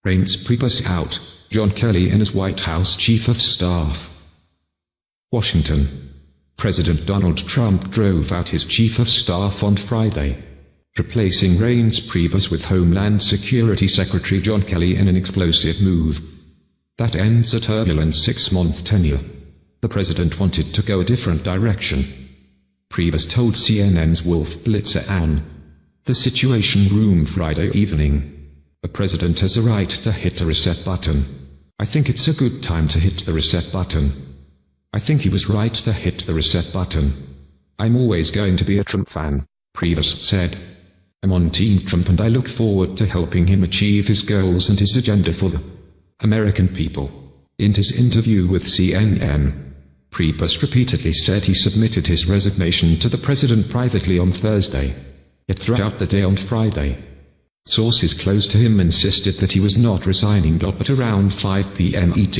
Reince Priebus out, John Kelly in as White House Chief of Staff. Washington. President Donald Trump drove out his Chief of Staff on Friday, replacing Reince Priebus with Homeland Security Secretary John Kelly in an explosive move that ends a turbulent 6-month tenure. The president wanted to go a different direction. Priebus told CNN's Wolf Blitzer Ann, The Situation Room Friday evening. A president has a right to hit the reset button. I think it's a good time to hit the reset button. I think he was right to hit the reset button. I'm always going to be a Trump fan, Priebus said. I'm on Team Trump and I look forward to helping him achieve his goals and his agenda for the American people. In his interview with CNN, Priebus repeatedly said he submitted his resignation to the president privately on Thursday, yet throughout the day on Friday, sources close to him insisted that he was not resigning. But around 5 p.m. ET,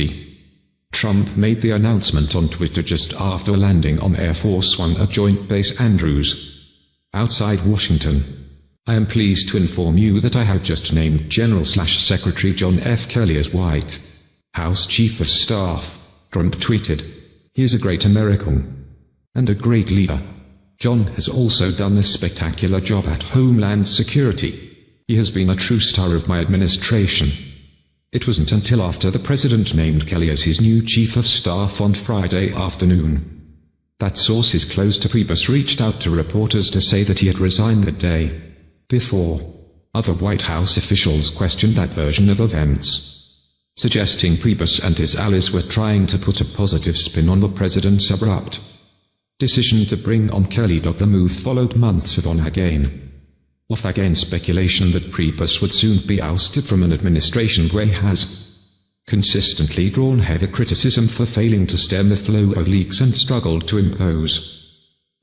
Trump made the announcement on Twitter just after landing on Air Force One at Joint Base Andrews, outside Washington. I am pleased to inform you that I have just named General/Secretary John F. Kelly as White House Chief of Staff, Trump tweeted. He is a great American and a great leader. John has also done a spectacular job at Homeland Security. He has been a true star of my administration. It wasn't until after the president named Kelly as his new Chief of Staff on Friday afternoon that sources close to Priebus reached out to reporters to say that he had resigned the day before. Other White House officials questioned that version of events, suggesting Priebus and his allies were trying to put a positive spin on the president's abrupt decision to bring on Kelly. The move followed months of on-again, off-again speculation that Priebus would soon be ousted from an administration where he has consistently drawn heavy criticism for failing to stem the flow of leaks and struggled to impose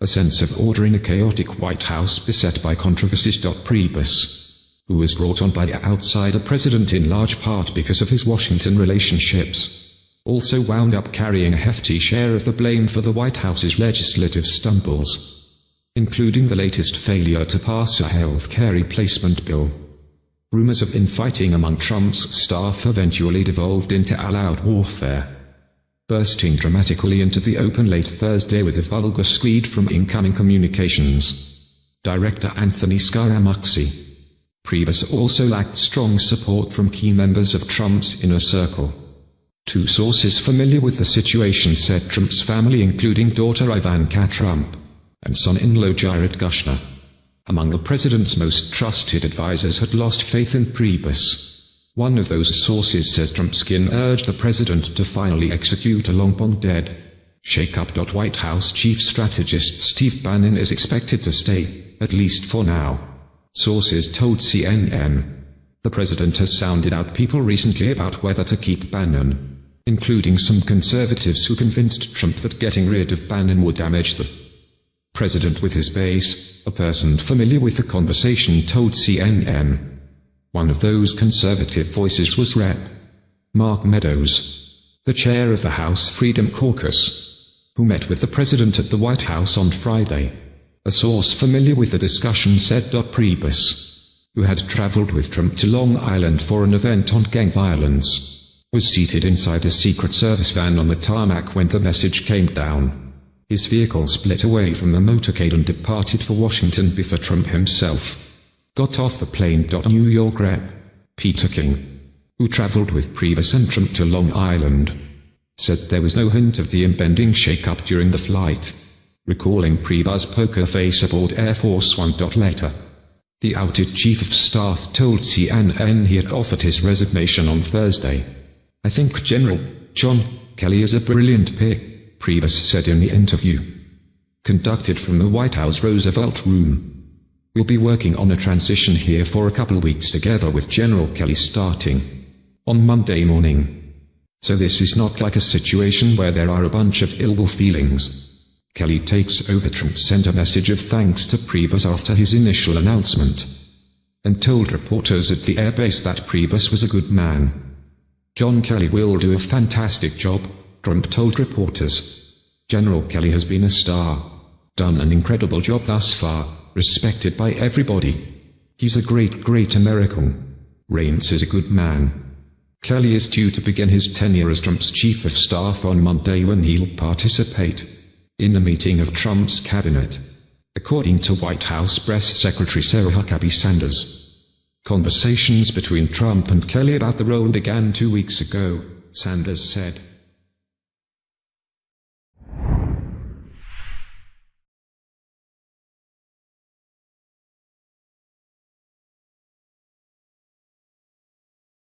a sense of order in a chaotic White House beset by controversies. Priebus, who was brought on by the outsider president in large part because of his Washington relationships, also wound up carrying a hefty share of the blame for the White House's legislative stumbles, including the latest failure to pass a health care replacement bill. Rumors of infighting among Trump's staff eventually devolved into all-out warfare, bursting dramatically into the open late Thursday with a vulgar screed from incoming communications director Anthony Scaramucci. Priebus also lacked strong support from key members of Trump's inner circle. Two sources familiar with the situation said Trump's family, including daughter Ivanka Trump and son-in-law Jared Kushner, among the president's most trusted advisors, had lost faith in Priebus. One of those sources says Trumpskin urged the president to finally execute a long-ponded shake-up. White House chief strategist Steve Bannon is expected to stay, at least for now, sources told CNN. The president has sounded out people recently about whether to keep Bannon, including some conservatives who convinced Trump that getting rid of Bannon would damage the president with his base. A person familiar with the conversation told CNN. One of those conservative voices was Rep. Mark Meadows, the chair of the House Freedom Caucus, who met with the president at the White House on Friday. A source familiar with the discussion said. Priebus, who had traveled with Trump to Long Island for an event on gang violence, was seated inside a Secret Service van on the tarmac when the message came down. His vehicle split away from the motorcade and departed for Washington before Trump himself got off the plane. New York Rep. Peter King, who traveled with Priebus and Trump to Long Island, said there was no hint of the impending shake-up during the flight, recalling Priebus' poker face aboard Air Force One. Later, the outed chief of staff told CNN he had offered his resignation on Thursday. I think General John Kelly is a brilliant pick, Priebus said in the interview, conducted from the White House Roosevelt Room. We'll be working on a transition here for a couple weeks together with General Kelly starting on Monday morning. So this is not like a situation where there are a bunch of ill will feelings. Kelly takes over. Trump sent a message of thanks to Priebus after his initial announcement, and told reporters at the airbase that Priebus was a good man. John Kelly will do a fantastic job, Trump told reporters. General Kelly has been a star, done an incredible job thus far, respected by everybody. He's a great American. Reince is a good man. Kelly is due to begin his tenure as Trump's chief of staff on Monday when he'll participate in a meeting of Trump's cabinet, according to White House Press Secretary Sarah Huckabee Sanders. Conversations between Trump and Kelly about the role began 2 weeks ago, Sanders said.